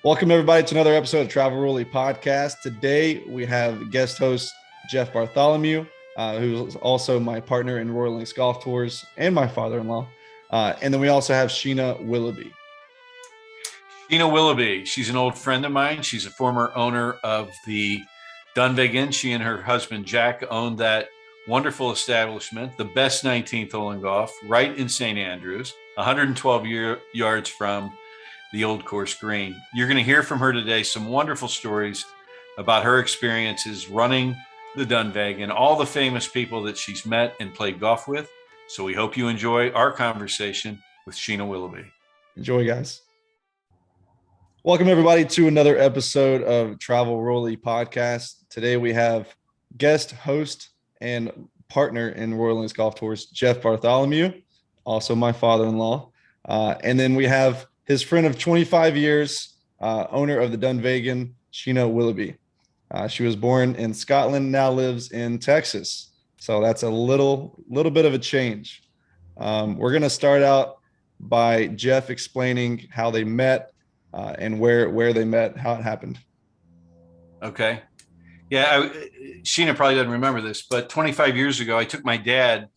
Welcome, everybody, to another episode of Travel Rolly Podcast. Today, we have guest host Jeff Bartholomew, who's also my partner in Royal Links Golf Tours and my father-in-law. And then we also have Sheena Willoughby. Sheena Willoughby, she's an old friend of mine. She's a former owner of the Dunvegan. She and her husband, Jack, owned that wonderful establishment, the best 19th hole in golf, right in St. Andrews, 112 yards from the Old Course Green. You're going to hear from her today some wonderful stories about her experiences running the Dunvegan, all the famous people that she's met and played golf with. So we hope you enjoy our conversation with Sheena Willoughby. Enjoy, guys. Welcome, everybody, to another episode of Travel Rolly Podcast. Today we have guest host and partner in Royal Links Golf Tours, Jeff Bartholomew, also my father-in-law. And then we have his friend of 25 years, owner of the Dunvegan, Sheena Willoughby. She was born in Scotland, now lives in Texas. So that's a little bit of a change. We're going to start out by Jeff explaining how they met and where they met, how it happened. Okay. Yeah, Sheena probably doesn't remember this, but 25 years ago, I took my dad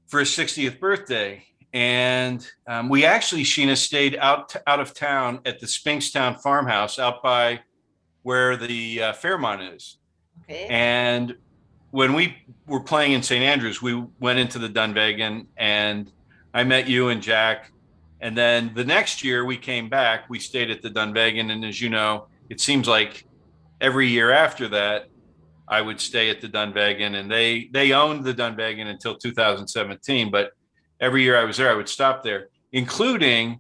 for his 60th birthday. And we actually, Sheena, stayed out of town at the Spinkstown farmhouse out by where the Fairmont is. Okay. And when we were playing in St. Andrews, we went into the Dunvegan and I met you and Jack. And then the next year we came back, we stayed at the Dunvegan. And as you know, it seems like every year after that, I would stay at the Dunvegan, and they owned the Dunvegan until 2017. But every year I was there, I would stop there, including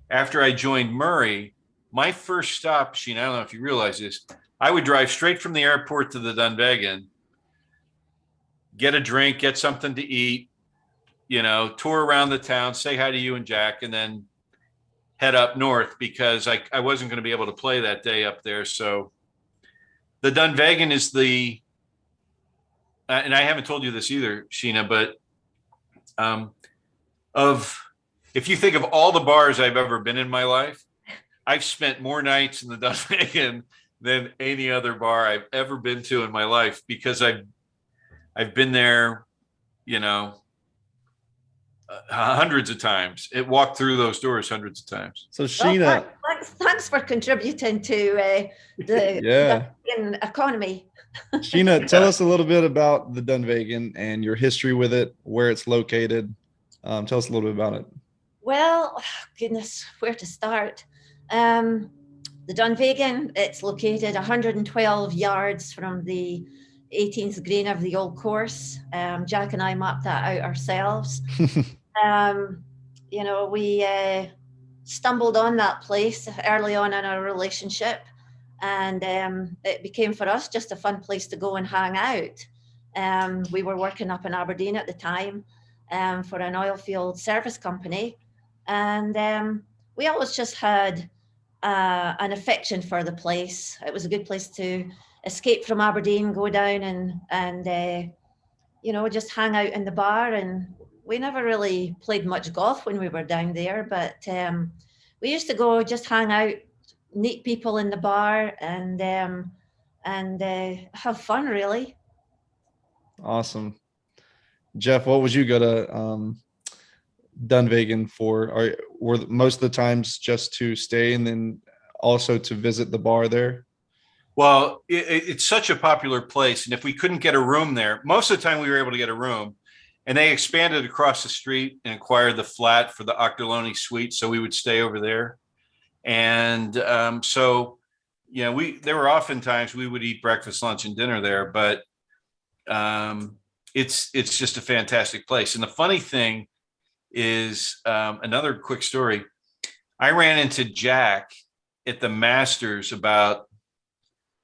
after I joined Murray. My first stop, Sheena, I don't know if you realize this, I would drive straight from the airport to the Dunvegan, get a drink, get something to eat, tour around the town, say hi to you and Jack, and then head up north because I wasn't going to be able to play that day up there. So the Dunvegan is and I haven't told you this either, Sheena, but if you think of all the bars I've ever been in my life, I've spent more nights in the Dunvegan than any other bar I've ever been to in my life because I've been there, hundreds of times. It walked through those doors hundreds of times. So Sheena, thanks for contributing to the economy. Sheena, tell us a little bit about the Dunvegan and your history with it, where it's located. Tell us a little bit about it. Well, goodness, where to start? The Dunvegan, it's located 112 yards from the 18th green of the Old Course. Jack and I mapped that out ourselves. We stumbled on that place early on in our relationship, and it became for us just a fun place to go and hang out. We were working up in Aberdeen at the time for an oil field service company, and we always just had an affection for the place. It was a good place to escape from Aberdeen, go down and just hang out in the bar. And we never really played much golf when we were down there, but we used to go just hang out, meet people in the bar, and have fun, really. Awesome. Jeff, what would you go to Dunvegan for? Were most of the times just to stay and then also to visit the bar there? Well, it's such a popular place. And if we couldn't get a room there, most of the time we were able to get a room. And they expanded across the street and acquired the flat for the Octoloni suite. So we would stay over there. And there were often times we would eat breakfast, lunch, and dinner there. But it's just a fantastic place. And the funny thing is, another quick story. I ran into Jack at the Masters about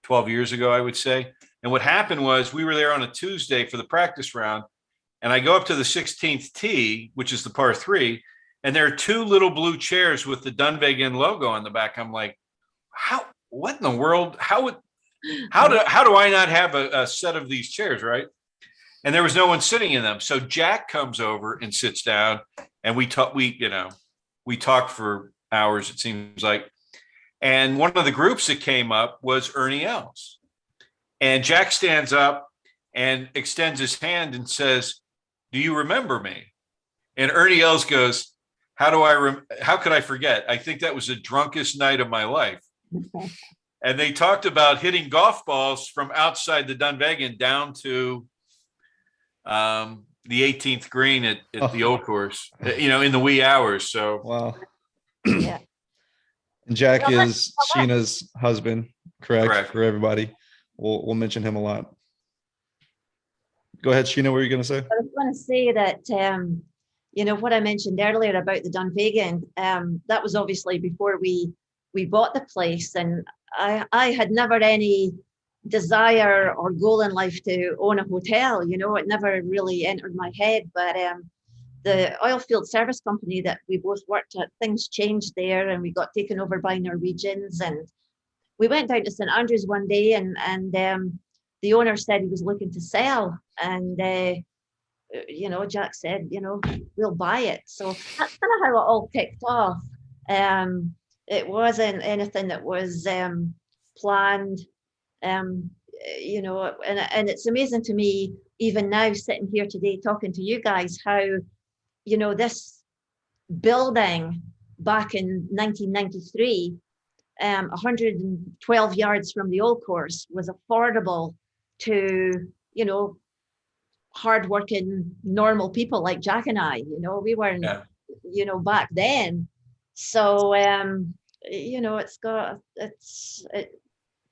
12 years ago, I would say. And what happened was we were there on a Tuesday for the practice round. And I go up to the 16th tee, which is the par 3, and there are two little blue chairs with the Dunvegan logo on the back. I'm like, what in the world? How do I not have a set of these chairs, right? And there was no one sitting in them. So Jack comes over and sits down, and we talk for hours, it seems like. And one of the groups that came up was Ernie Els. And Jack stands up and extends his hand and says, "Do you remember me?" And Ernie Els goes, how could I forget? I think that was the drunkest night of my life. And they talked about hitting golf balls from outside the Dunvegan down to the 18th green at the old course, in the wee hours. So, wow. Yeah. And Jack is Sheena's husband, correct? For everybody. We'll mention him a lot. Go ahead, Sheena. What were you going to say? I was going to say that, what I mentioned earlier about the Dunvegan, that was obviously before we bought the place. And I had never any desire or goal in life to own a hotel. It never really entered my head. But the oil field service company that we both worked at, things changed there and we got taken over by Norwegians. And we went down to St. Andrews one day and the owner said he was looking to sell. And, Jack said, we'll buy it. So that's kind of how it all kicked off. It wasn't anything that was planned, and it's amazing to me, even now sitting here today talking to you guys, how, this building back in 1993, 112 yards from the old course was affordable to, hardworking, normal people like Jack and I. We weren't, back then. So, it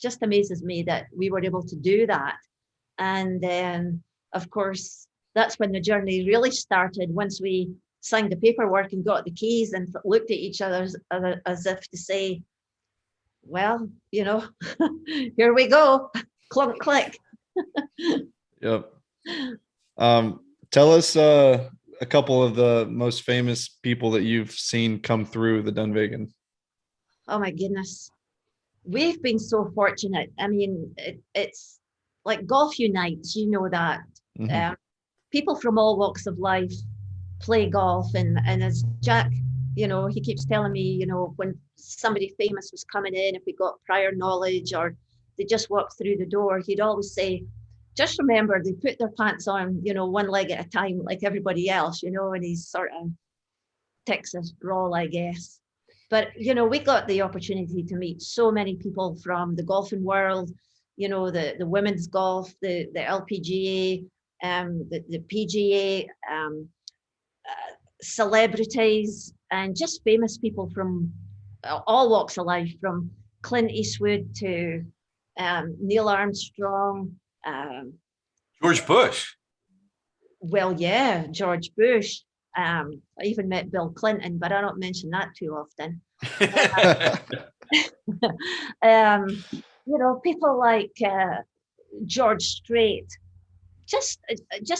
just amazes me that we were able to do that. And then, of course, that's when the journey really started, once we signed the paperwork and got the keys and looked at each other as if to say, well, here we go, clunk, click. Yep. Tell us a couple of the most famous people that you've seen come through the Dunvegan. Oh my goodness. We've been so fortunate. I mean, it's like golf unites, that. Mm-hmm. People from all walks of life play golf. And as Jack, he keeps telling me, when somebody famous was coming in, if we got prior knowledge or they just walked through the door, he'd always say, just remember, they put their pants on, one leg at a time, like everybody else, and he's sort of Texas drawl, I guess. But, we got the opportunity to meet so many people from the golfing world, the women's golf, the LPGA, the PGA, celebrities, and just famous people from all walks of life, from Clint Eastwood to Neil Armstrong. George Bush. Well, yeah, George Bush. I even met Bill Clinton, but I don't mention that too often. People like George Strait, just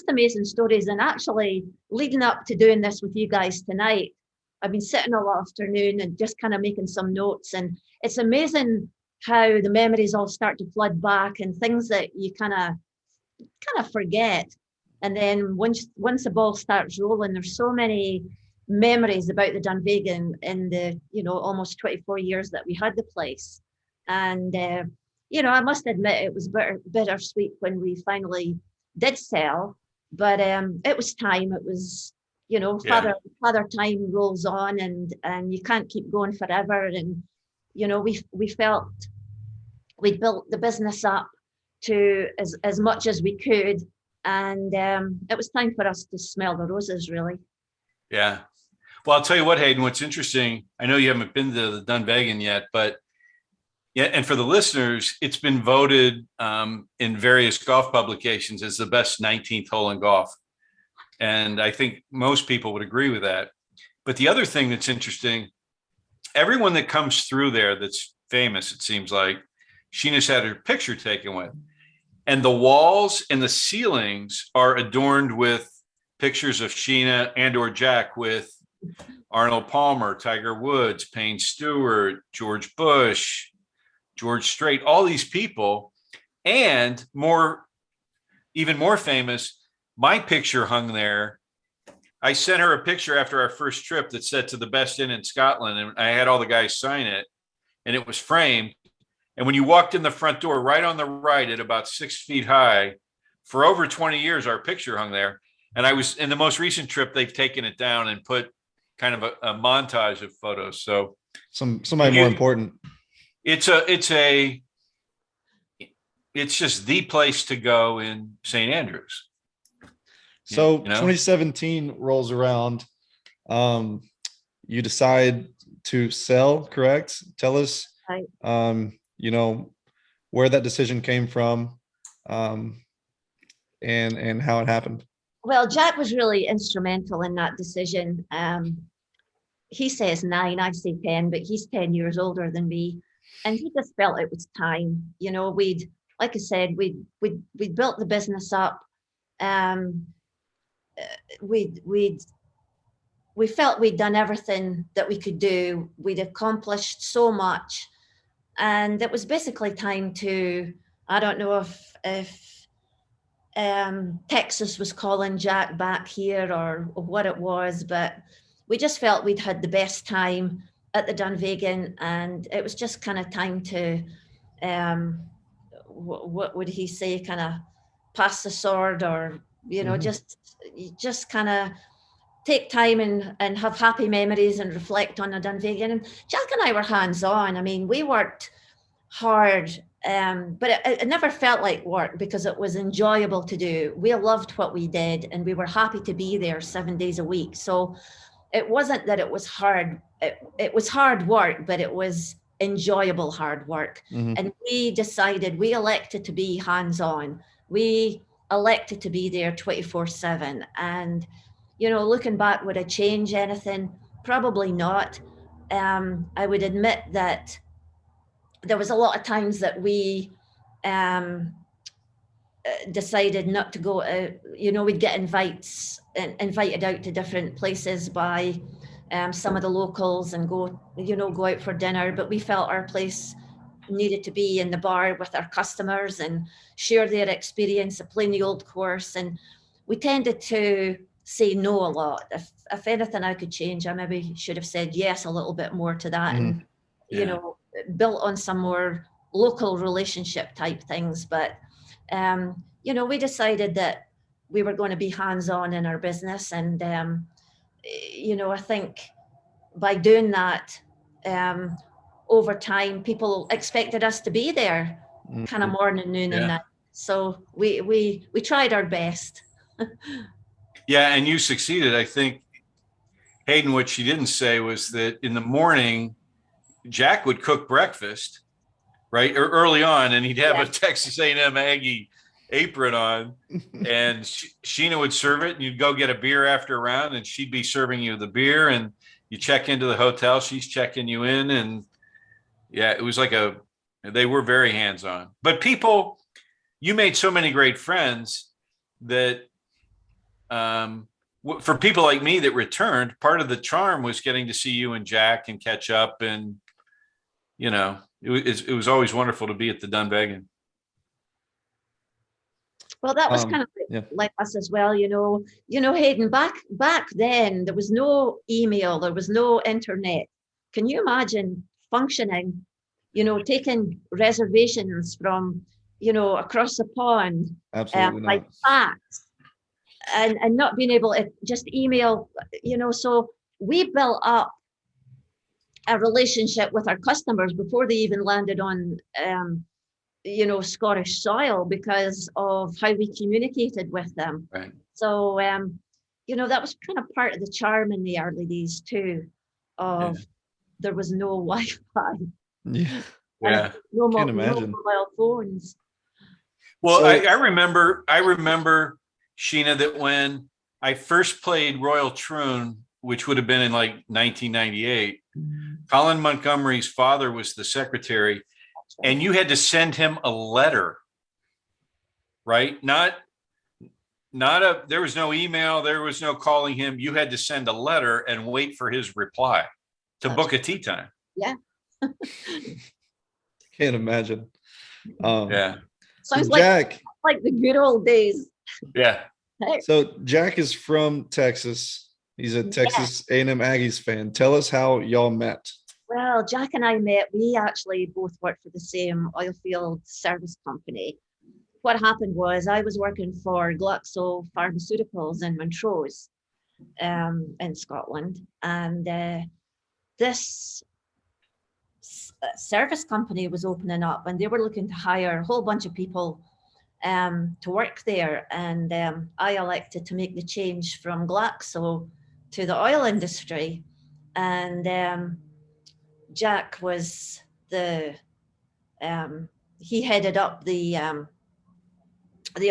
amazing stories. And actually, leading up to doing this with you guys tonight, I've been sitting all afternoon and just kind of making some notes, and it's amazing how the memories all start to flood back and things that you kind of forget. And then once the ball starts rolling, there's so many memories about the Dunvegan in the, almost 24 years that we had the place. And, I must admit it was bittersweet when we finally did sell, but it was time. It was, father time rolls on and you can't keep going forever. And, we felt we'd built the business up to as much as we could. And it was time for us to smell the roses, really. Yeah. Well, I'll tell you what, Hayden, what's interesting, I know you haven't been to the Dunvegan yet, but yeah, and for the listeners, it's been voted in various golf publications as the best 19th hole in golf. And I think most people would agree with that. But the other thing that's interesting, everyone that comes through there that's famous, it seems like, Sheena's had her picture taken with. And the walls and the ceilings are adorned with pictures of Sheena and or Jack with Arnold Palmer, Tiger Woods, Payne Stewart, George Bush, George Strait, all these people. And even more famous, my picture hung there. I sent her a picture after our first trip that said "to the best inn in Scotland," and I had all the guys sign it. and it was framed. And when you walked in the front door, right on the right at about 6 feet high, for over 20 years, our picture hung there. And I was in the most recent trip, they've taken it down and put kind of a montage of photos. So somebody more important. It's just the place to go in St. Andrews. So 2017 rolls around. You decide to sell, correct? Tell us, Right. Where that decision came from, and how it happened. Well, Jack was really instrumental in that decision. He says 9, I say 10, but he's 10 years older than me. And he just felt it was time. Like I said, we'd built the business up. We felt we'd done everything that we could do. We'd accomplished so much. And it was basically time to, I don't know if Texas was calling Jack back here or what it was, but we just felt we'd had the best time at the Dunvegan, and it was just kind of time to, what would he say, kind of pass the sword, or, just kind of take time and have happy memories and reflect on the Dunvegan. And Jack and I were hands-on. I mean, we worked hard, but it never felt like work because it was enjoyable to do. We loved what we did, and we were happy to be there 7 days a week. So it wasn't that it was hard. It was hard work, but it was enjoyable hard work. Mm-hmm. And we elected to be hands-on. We elected to be there 24/7. And, looking back, would I change anything? Probably not. I would admit that there was a lot of times that we decided not to go. We'd get invited out to different places by some of the locals and go out for dinner. But we felt our place needed to be in the bar with our customers and share their experience of playing the old course. And we tended to say no a lot. If anything I could change, I maybe should have said yes a little bit more to that. Mm-hmm. And built on some more local relationship type things. But we decided that we were going to be hands-on in our business. And I think by doing that, over time, people expected us to be there kind of morning, noon, and night. So we tried our best. Yeah, and you succeeded. I think, Hayden, what she didn't say was that in the morning, Jack would cook breakfast, right, or early on, and he'd have a Texas A&M Aggie apron on, and Sheena would serve it, and you'd go get a beer after a round, and she'd be serving you the beer, and you check into the hotel, she's checking you in, and it was like they were very hands-on. But you made so many great friends that for people like me that returned, part of the charm was getting to see you and Jack and catch up, and it was always wonderful to be at the Dunvegan. Well, that was kind of like us as well, Hayden, back then, there was no email, there was no internet. Can you imagine functioning, taking reservations from, across the pond, Absolutely like fax, and not being able to just email, so we built up a relationship with our customers before they even landed on, Scottish soil because of how we communicated with them. Right. So, that was kind of part of the charm in the early days too, of there was no Wi-Fi. Yeah. No Can't imagine. mobile phones. Well, So, I remember, Sheena, that when I first played Royal Troon, which would have been in like 1998, Colin Montgomery's father was the secretary, and you had to send him a letter, right? There was no email, there was no calling him. You had to send a letter and wait for his reply to book a tea time. Yeah. Can't imagine. Sounds Jack, like the good old days. Yeah. So Jack is from Texas. He's a Texas A&M Aggies fan. Tell us how y'all met. Well, Jack and I met, we actually both worked for the same oil field service company. What happened was I was working for Glaxo Pharmaceuticals in Montrose, in Scotland, and this service company was opening up, and they were looking to hire a whole bunch of people to work there. And I elected to make the change from Glaxo to the oil industry. And Jack was he headed up the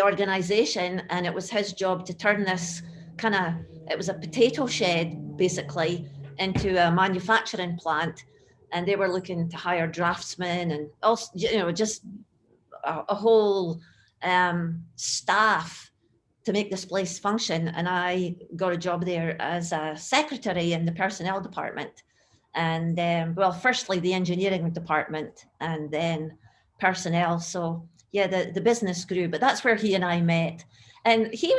organization, and it was his job to turn this it was a potato shed basically into a manufacturing plant. And they were looking to hire draftsmen and also, just a whole staff to make this place function. And I got a job there as a secretary in the personnel department. And well, firstly the engineering department, and then personnel. So yeah, the business grew, but that's where he and I met. And he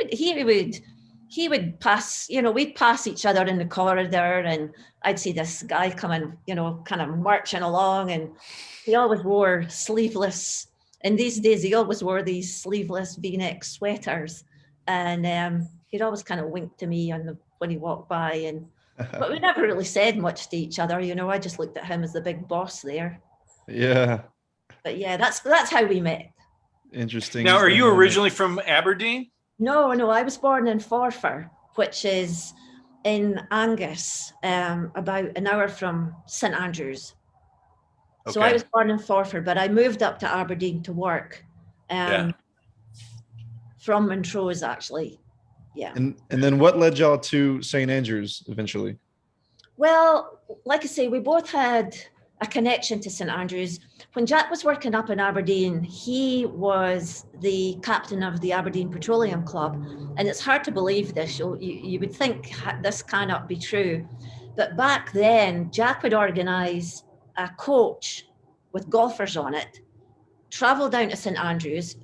would pass, we'd pass each other in the corridor, and I'd see this guy coming, kind of marching along, and he always wore sleeveless. In these days, he always wore these sleeveless V-neck sweaters, and he'd always kind of wink to me when he walked by, but we never really said much to each other. I just looked at him as the big boss there. Yeah. But yeah, that's how we met. Interesting. Now, are you originally from Aberdeen? No, I was born in Forfar, which is in Angus, about an hour from St Andrews. Okay. So I was born in Forfar, but I moved up to Aberdeen to work from Montrose, actually. Yeah. And then what led y'all to St. Andrews eventually? Well, like I say, we both had a connection to St. Andrews. When Jack was working up in Aberdeen, he was the captain of the Aberdeen Petroleum Club. And it's hard to believe this. You would think this cannot be true. But back then, Jack would organise a coach with golfers on it, travel down to St. Andrews,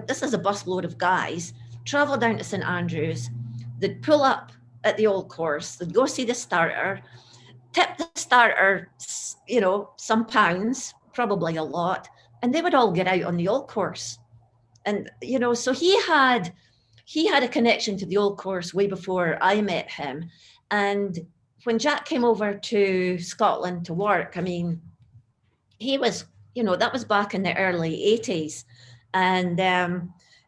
this is a busload of guys, travel down to St. Andrews. They'd pull up at the old course, they'd go see the starter, tip the starter, some pounds, probably a lot, and they would all get out on the old course. And, so he had a connection to the old course way before I met him. And when Jack came over to Scotland to work, I mean, he was, that was back in the early 80s. And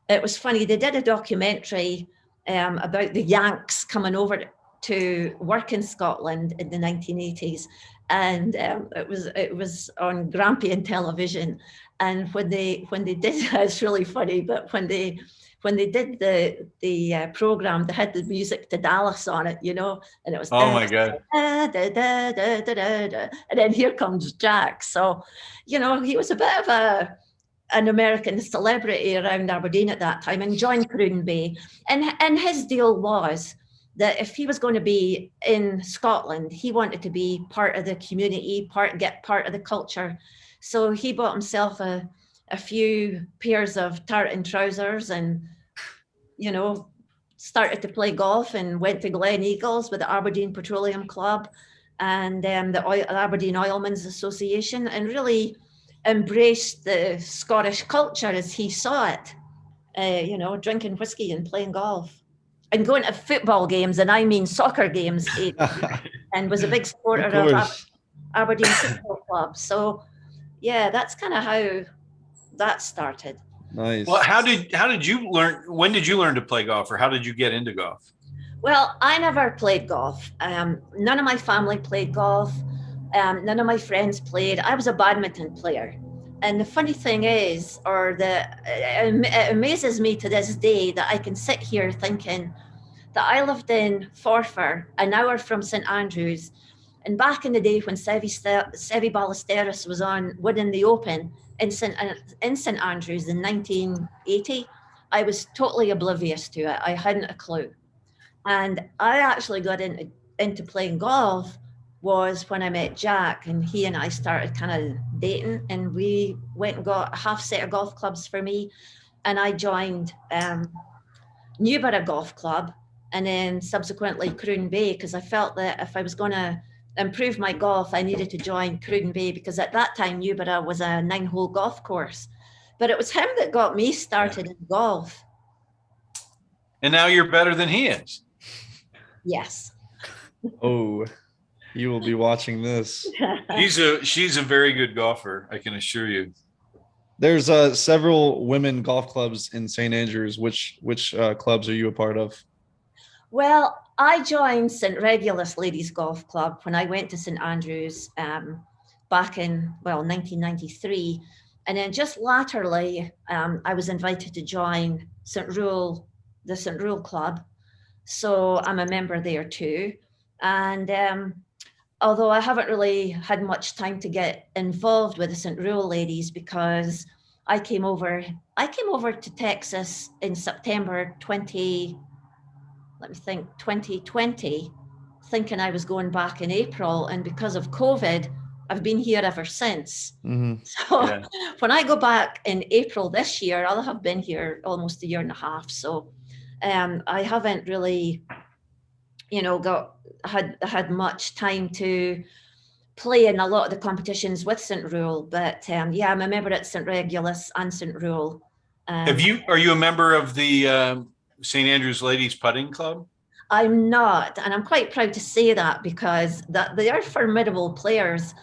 it was funny, they did a documentary about the Yanks coming over to work in Scotland in the 1980s. And it was on Grampian television. And when they did, it's really funny, but when they did the program, they had the music to Dallas on it, and it was, oh my God. And then here comes Jack. So, he was a bit of an American celebrity around Aberdeen at that time, and joined Croon Bay. And his deal was that if he was going to be in Scotland, he wanted to be part of the community, get part of the culture. So he bought himself a few pairs of tartan trousers and, started to play golf, and went to Glen Eagles with the Aberdeen Petroleum Club and the Aberdeen Oilmen's Association, and really embraced the Scottish culture as he saw it, drinking whiskey and playing golf. And going to football games, and I mean soccer games, and was a big supporter of Aberdeen Football Club. So, yeah, that's kind of how that started. Nice. Well, how did you learn? When did you learn to play golf, or how did you get into golf? Well, I never played golf. None of my family played golf. None of my friends played. I was a badminton player. And the funny thing is, it amazes me to this day that I can sit here thinking that I lived in Forfar, an hour from St. Andrews. And back in the day when Seve Ballesteros was on winning the Open in St. Andrews in 1980, I was totally oblivious to it. I hadn't a clue. And I actually got into playing golf was when I met Jack, and he and I started kind of dating, and we went and got a half set of golf clubs for me, and I joined Newborough Golf Club, and then subsequently Croon Bay, because I felt that if I was going to improve my golf, I needed to join Cruden Bay, because at that time Newborough was a 9-hole golf course. But it was him that got me started in golf. And now you're better than he is. Yes. Oh, you will be watching this. She's a very good golfer, I can assure you. There's several women golf clubs in St. Andrews. Which clubs are you a part of? Well, I joined St. Regulus Ladies Golf Club when I went to St. Andrews back in, 1993. And then just latterly, I was invited to join the St. Rule Club. So I'm a member there too. And although I haven't really had much time to get involved with the St. Rule ladies, because I came over to Texas in September 2020, thinking I was going back in April. And because of COVID, I've been here ever since. Mm-hmm. So when I go back in April this year, I'll have been here almost a year and a half. So I haven't really, had much time to play in a lot of the competitions with St. Rule. But I'm a member at St. Regulus and St. Rule. Are you a member of the St. Andrews Ladies Putting Club? I'm not, and I'm quite proud to say that, because they are formidable players.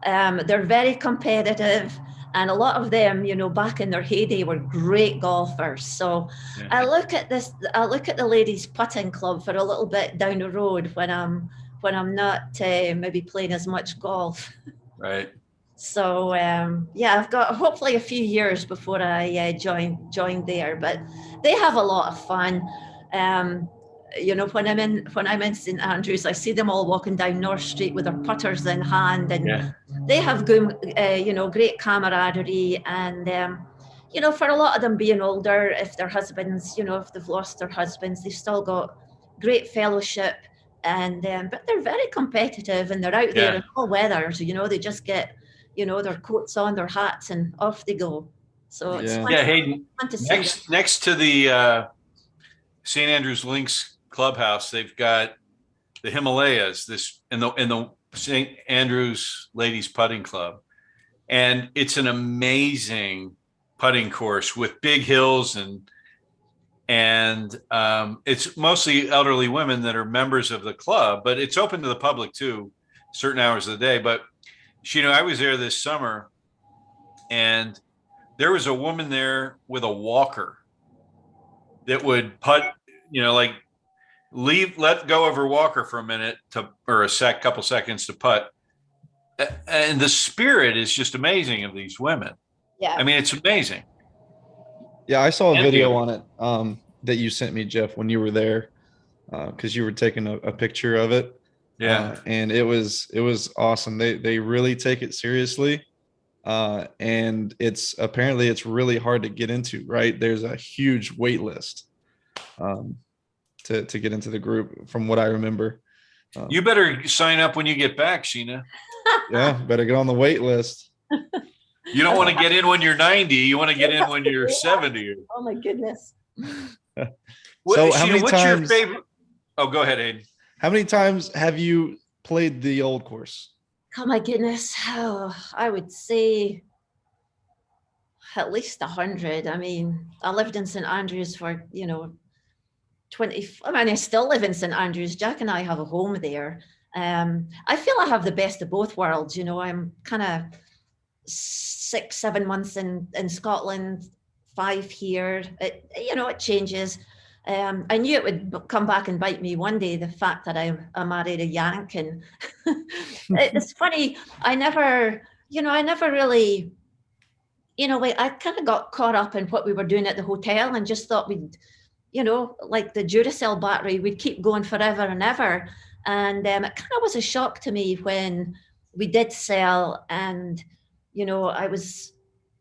They're very competitive, and a lot of them, back in their heyday, were great golfers. So I look at the ladies putting club for a little bit down the road when I'm not maybe playing as much golf. Right. So I've got hopefully a few years before I join there, but they have a lot of fun. When I'm in St. Andrews, I see them all walking down North Street with their putters in hand, and they have great camaraderie. And for a lot of them being older, if their husbands, if they've lost their husbands, they've still got great fellowship. And but they're very competitive, and they're out there in all weathers. They just get their coats on, their hats, and off they go. So it's Hayden, next to the St. Andrews Links Clubhouse, they've got the Himalayas, in the St. Andrews Ladies Putting Club, and it's an amazing putting course with big hills, and it's mostly elderly women that are members of the club, but it's open to the public too, certain hours of the day. But I was there this summer, and there was a woman there with a walker that would putt, let go of her walker for a minute or couple seconds to putt. And the spirit is just amazing of these women. Yeah. I mean, it's amazing. Yeah. I saw a video on it that you sent me, Jeff, when you were there, because you were taking a picture of it. Yeah. And it was awesome. They really take it seriously. And it's really hard to get into, right? There's a huge wait list to get into the group, from what I remember. You better sign up when you get back, Sheena. Yeah, better get on the wait list. You don't want to get in when you're 90. You want to get in when you're 70. Oh my goodness. So Sheena, what's your favorite? Oh, go ahead, Aiden. How many times have you played the old course? Oh my goodness. Oh, I would say at least 100. I mean, I lived in St. Andrews for, 20. I mean, I still live in St. Andrews. Jack and I have a home there. I feel I have the best of both worlds. I'm kind of 6-7 months in Scotland, 5 here. It changes. I knew it would come back and bite me one day, the fact that I married a Yank. And it's funny, I never really, I kind of got caught up in what we were doing at the hotel and just thought we'd, like the Duracell battery, we'd keep going forever and ever. And it kind of was a shock to me when we did sell, and, I was,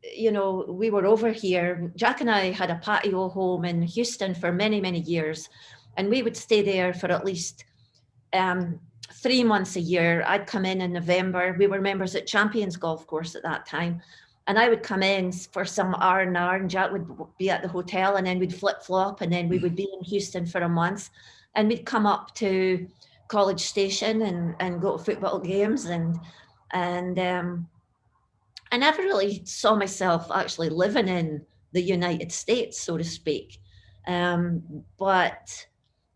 we were over here. Jack and I had a patio home in Houston for many, many years, and we would stay there for at least 3 months a year. I'd come in November. We were members at Champions Golf Course at that time, and I would come in for some R&R, and Jack would be at the hotel, and then we'd flip-flop, and then we would be in Houston for a month, and we'd come up to College Station and go to football games, and I never really saw myself actually living in the United States, so to speak. But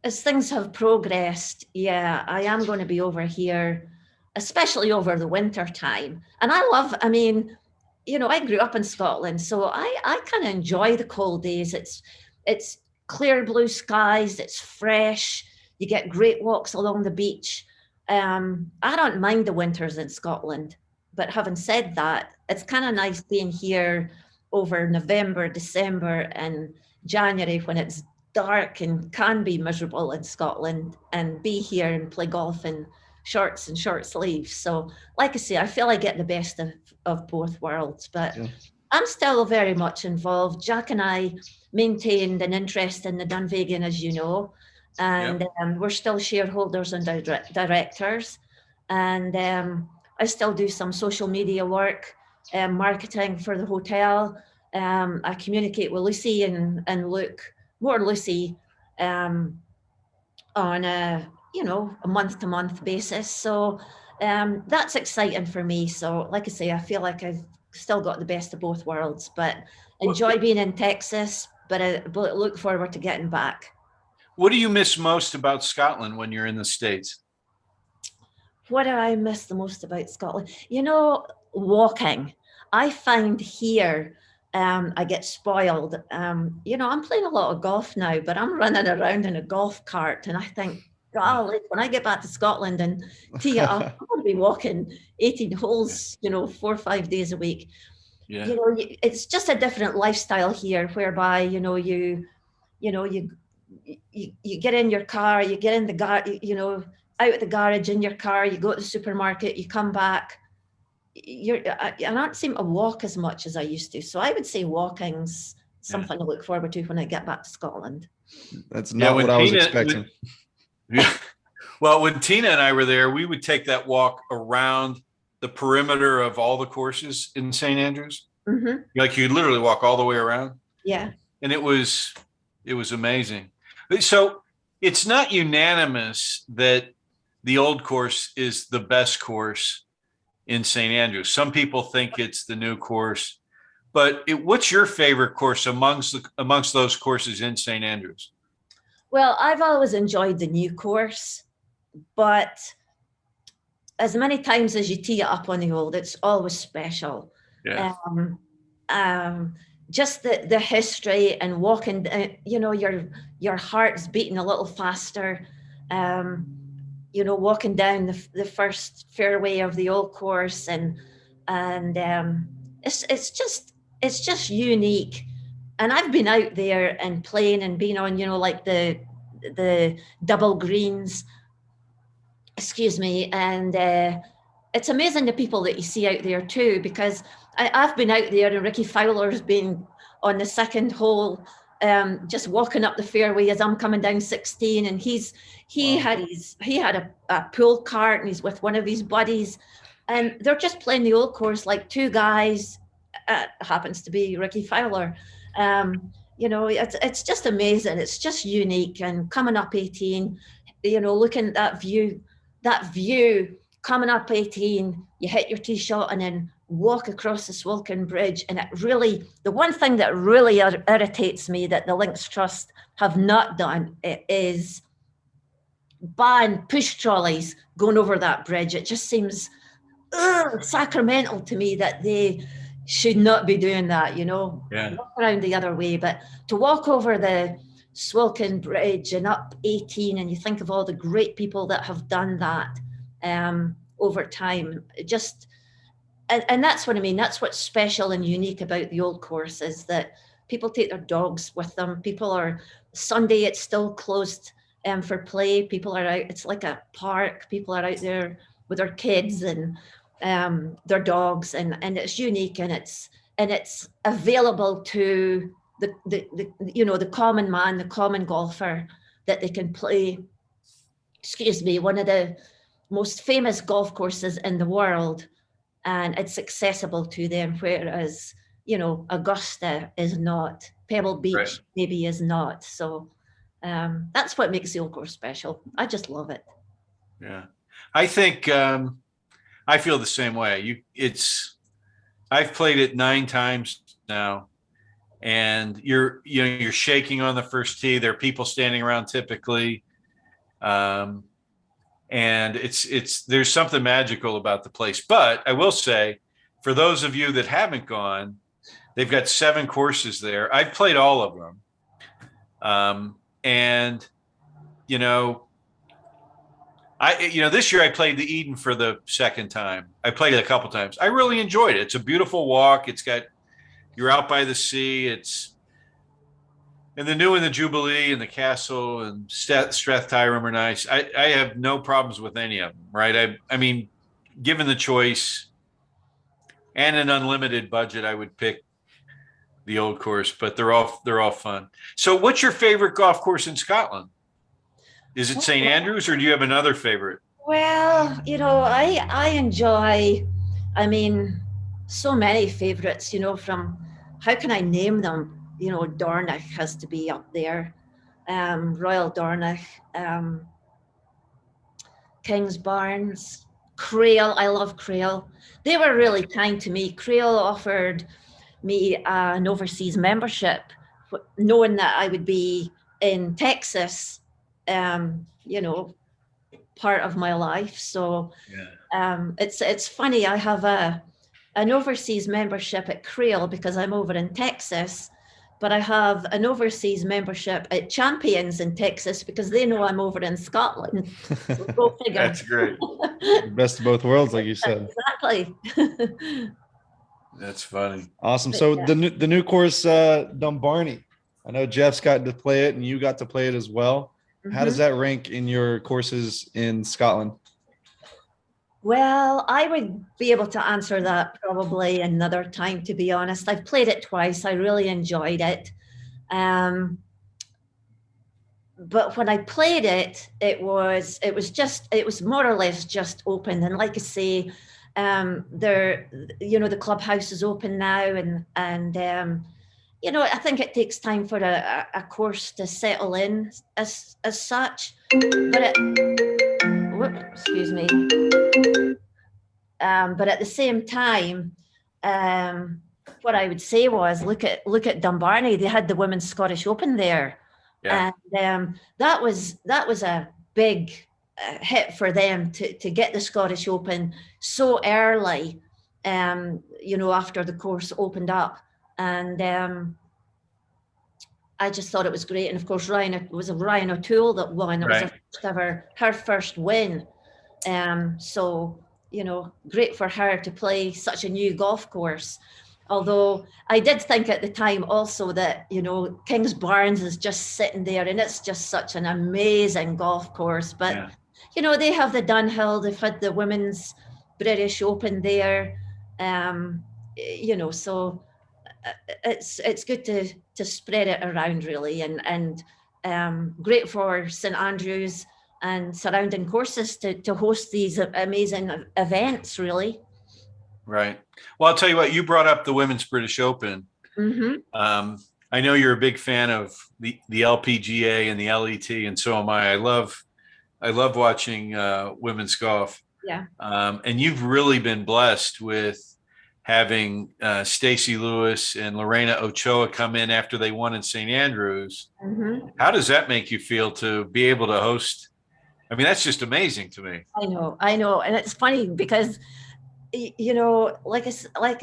as things have progressed, yeah, I am going to be over here, especially over the winter time. And I mean, I grew up in Scotland, so I kind of enjoy the cold days. It's clear blue skies, it's fresh, you get great walks along the beach. I don't mind the winters in Scotland, but having said that, it's kind of nice being here over November, December, and January when it's dark and can be miserable in Scotland, and be here and play golf in shorts and short sleeves. So, like I say, I feel I get the best of both worlds, but Yeah. I'm still very much involved. Jack and I maintained an interest in the Dunvegan, as you know, and we're still shareholders and directors. And I still do some social media work, marketing for the hotel. I communicate with Lucy and Luke, more Lucy, on a month to month basis. So that's exciting for me. So, like I say, I feel like I've still got the best of both worlds, but enjoy being in Texas, but look forward to getting back. What do you miss most about Scotland when you're in the States? What do I miss the most about Scotland? Walking. I find here I get spoiled. I'm playing a lot of golf now, but I'm running around in a golf cart, and I think, golly, when I get back to Scotland and tee it up, I'm going to be walking 18 holes, 4 or 5 days a week. Yeah. It's just a different lifestyle here, whereby you get in your car, you get in the out of the garage in your car, you go to the supermarket, you come back. I don't seem to walk as much as I used to. So I would say walking's something to look forward to when I get back to Scotland. That's not what I was expecting. Well, when Tina and I were there, we would take that walk around the perimeter of all the courses in St. Andrews. Mm-hmm. Like you literally walk all the way around. Yeah. And it was amazing. So it's not unanimous that the old course is the best course in St. Andrews. Some people think it's the new course, but what's your favorite course amongst those courses in St. Andrews? Well, I've always enjoyed the new course, but as many times as you tee it up on the old, it's always special. Yeah. Just the history and walking, your heart's beating a little faster. Walking down the first fairway of the old course, and it's just unique. And I've been out there and playing and being on, like the double greens, and it's amazing the people that you see out there too, because I've been out there and Ricky Fowler's been on the second hole, just walking up the fairway as I'm coming down 16, and he had a pool cart, and he's with one of his buddies, and they're just playing the old course like two guys. Happens to be Ricky Fowler. It's just amazing. It's just unique. And coming up 18, looking at that view coming up 18, you hit your tee shot and then walk across the Swilcan Bridge. And the one thing that really irritates me that the Links Trust have not done is ban push trolleys going over that bridge. It just seems sacramental to me that they should not be doing that, walk around the other way. But to walk over the Swilcan Bridge and up 18, and you think of all the great people that have done that over time, and that's what I mean. That's what's special and unique about the old course, is that people take their dogs with them. Sunday, it's still closed for play. People are out. It's like a park. People are out there with their kids and their dogs, and it's unique, and it's available to the common man, the common golfer, that they can play. One of the most famous golf courses in the world, and it's accessible to them, whereas Augusta is not. Pebble Beach maybe is not. So that's what makes the old course special. I just love it. Yeah. I think I feel the same way. I've played it 9 times now, and you're shaking on the first tee. There are people standing around typically. Um, and there's something magical about the place. But I will say, for those of you that haven't gone, they've got 7 courses there. I've played all of them. And you know, this year I played the Eden for the second time. I played it a couple times. I really enjoyed it. It's a beautiful walk. You're out by the sea. And the new and the Jubilee and the Castle and Strathtyrum are nice. I have no problems with any of them, right? I mean, given the choice and an unlimited budget, I would pick the old course, but they're all fun. So what's your favorite golf course in Scotland? Is it St. Andrews, or do you have another favorite? Well, I enjoy, I mean, so many favorites, from, how can I name them? Dornoch has to be up there. Royal Dornoch, Kingsbarns, Crail. I love Crail. They were really kind to me. Crail offered me an overseas membership, knowing that I would be in Texas, part of my life. So it's funny. I have an overseas membership at Crail because I'm over in Texas, but I have an overseas membership at Champions in Texas because they know I'm over in Scotland. So go figure. That's great. Best of both worlds, like you said. Exactly. That's funny. Awesome. So the new course, Dumbarnie. I know Jeff's got to play it and you got to play it as well. How does that rank in your courses in Scotland? Well, I would be able to answer that probably another time, to be honest. I've played it twice. I really enjoyed it. But when I played it, it was more or less just open. And like I say, the clubhouse is open now, and I think it takes time for a course to settle in as such. But excuse me. But at the same time, what I would say was, look at Dumbarnie. They had the Women's Scottish Open there, and that was a big hit for them to get the Scottish Open so early. After the course opened up, and I just thought it was great. And of course, it was Ryan O'Toole that won. It was her first win. So, great for her to play such a new golf course. Although I did think at the time also that, Kingsbarns is just sitting there and it's just such an amazing golf course. But, they have the Dunhill, they've had the Women's British Open there. So it's good to spread it around, really. And great for St. Andrews and surrounding courses to host these amazing events, really. Right. Well, I'll tell you what, you brought up the Women's British Open. Mm-hmm. I know you're a big fan of the LPGA and the LET, and so am I. I love watching women's golf. Yeah. And you've really been blessed with having Stacy Lewis and Lorena Ochoa come in after they won in St. Andrews. Mm-hmm. How does that make you feel to be able to host? I mean, that's just amazing to me. I know. And it's funny because, like I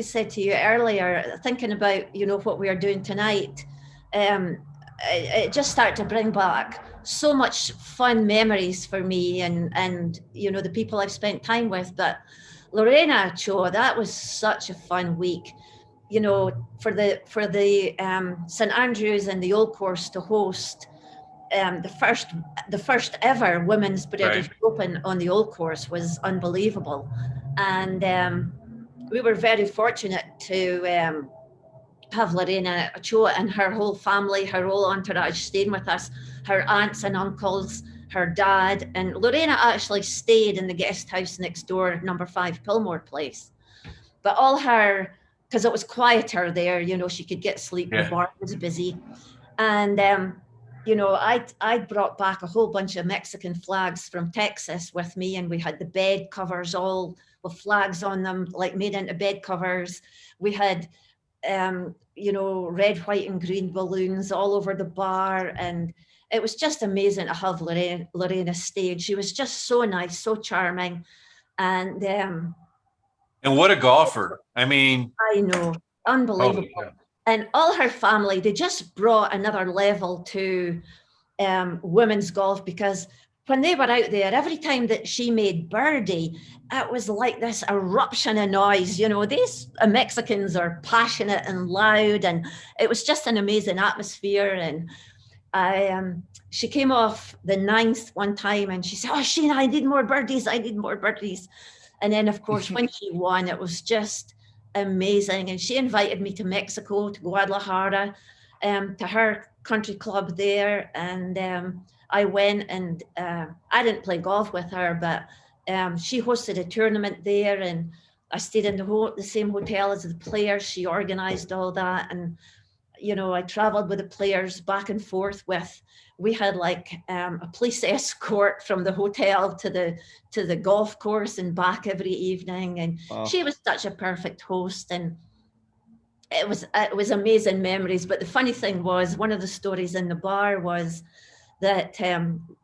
said to you earlier, thinking about, what we are doing tonight, it just started to bring back so much fun memories for me and the people I've spent time with. But Lorena Ochoa, that was such a fun week, for the St. Andrews and the Old Course to host the first ever Women's British Open on the Old Course was unbelievable. And we were very fortunate to have Lorena Ochoa and her whole family, her whole entourage staying with us, her aunts and uncles, her dad. And Lorena actually stayed in the guest house next door, number 5 Pillmore Place. But because it was quieter there, she could get sleep, the bar was busy. And I brought back a whole bunch of Mexican flags from Texas with me, and we had the bed covers all with flags on them, like made into bed covers. We had, red, white, and green balloons all over the bar, and it was just amazing to have Lorena stage. She was just so nice, so charming, and what a golfer! I mean, I know, unbelievable. And all her family, they just brought another level to women's golf, because when they were out there, every time that she made birdie, it was like this eruption of noise. These Mexicans are passionate and loud, and it was just an amazing atmosphere. And she came off the ninth one time, and she said, "Oh, Sheena, I need more birdies. I need more birdies." And then, of course, when she won, it was just amazing. And she invited me to Mexico, to Guadalajara, to her country club there. And I went, and I didn't play golf with her, but she hosted a tournament there, and I stayed in the same hotel as the players. She organized all that. And, I traveled with the players back and forth we had like a police escort from the hotel to the golf course and back every evening. And wow. She was such a perfect host, and it was amazing memories. But the funny thing was, one of the stories in the bar was that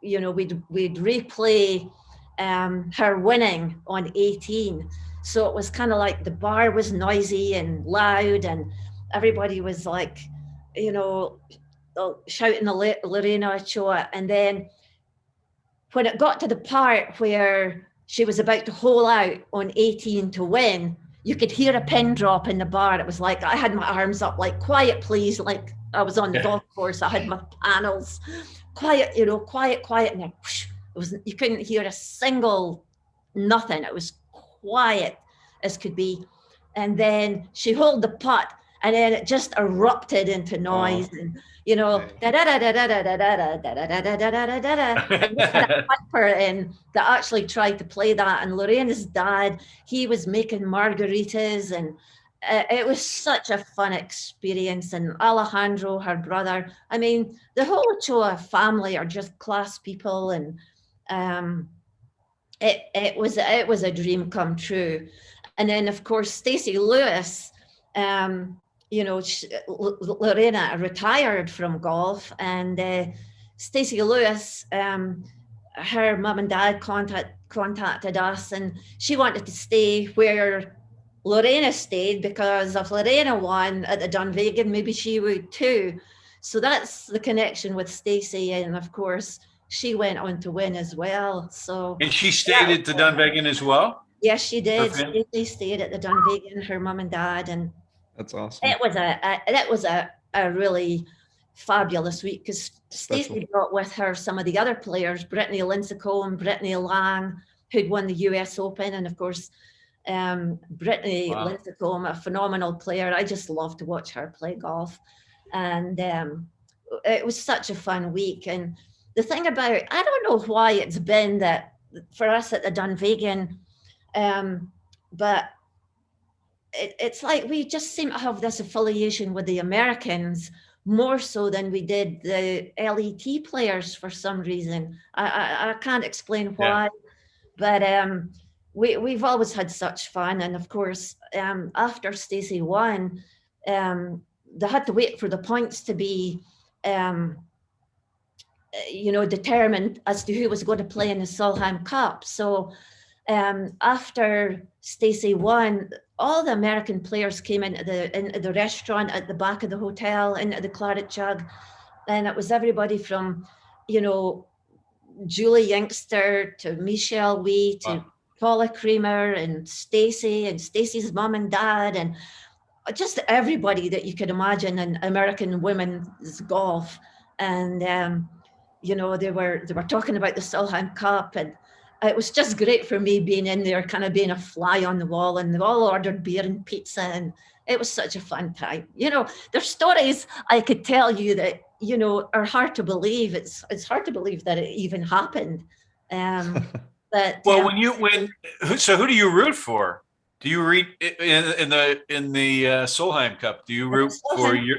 we'd replay her winning on 18. So it was kind of like the bar was noisy and loud, and everybody was like, shouting the Lorena Ochoa. And then when it got to the part where she was about to hole out on 18 to win, you could hear a pin drop in the bar. It was like I had my arms up, like, quiet, please. Like I was on the golf course. I had my panels, quiet, quiet. And then whoosh, you couldn't hear a single nothing. It was quiet as could be. And then she holed the putt, and then it just erupted into noise, and da da da da da da da da da da da da da da da. And we had a piper in that actually tried to play that, and Lorena's dad, he was making margaritas, and it was such a fun experience. And Alejandro, her brother, I mean, the whole Ochoa family are just class people, and it was a dream come true. And then, of course, Stacy Lewis, Lorena retired from golf, and Stacy Lewis, her mom and dad contacted us, and she wanted to stay where Lorena stayed, because if Lorena won at the Dunvegan, maybe she would too. So that's the connection with Stacy, and of course, she went on to win as well. So, and she stayed at the Dunvegan as well? Yes, she did. They stayed at the Dunvegan, her mom and dad, and that's awesome. It was a really fabulous week, because Stacey brought with her some of the other players, Brittany Lincecum, Brittany Lang, who'd won the US Open, and of course, Brittany Lincecum, a phenomenal player. I just love to watch her play golf, and it was such a fun week. And the thing about, I don't know why it's been that for us at the Dunvegan, but it's like we just seem to have this affiliation with the Americans more so than we did the LET players for some reason. I can't explain why, but we've always had such fun. And of course, after Stacy won, they had to wait for the points to be determined as to who was going to play in the Solheim Cup. So after Stacy won, all the American players came into the restaurant at the back of the hotel, into the Claret Jug, and it was everybody from, Julie Youngster to Michelle Wee to Paula Creamer and Stacy's mom and dad, and just everybody that you could imagine in American women's golf. And they were talking about the Solheim Cup, and it was just great for me being in there, kind of being a fly on the wall, and they all ordered beer and pizza, and it was such a fun time. There's stories I could tell you that, are hard to believe. It's hard to believe that it even happened. But well, so who do you root for? Do you read in the Solheim Cup? Do you root for your?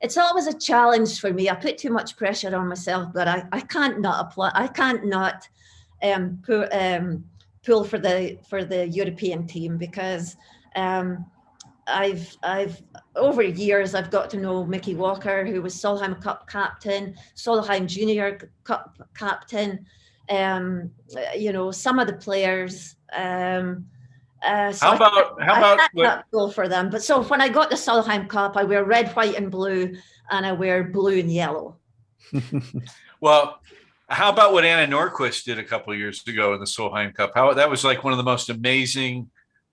it's always a challenge for me. I put too much pressure on myself, but I can't not apply. I can't not pull for the European team, because I've over years I've got to know Mickey Walker, who was Solheim Cup captain, Solheim Junior Cup captain. Some of the players. So how about I what? can't go for them. But so when I got the Solheim Cup, I wear red, white, and blue, and I wear blue and yellow. Well, how about what Anna Norquist did a couple of years ago in the Solheim Cup? How that was like one of the most amazing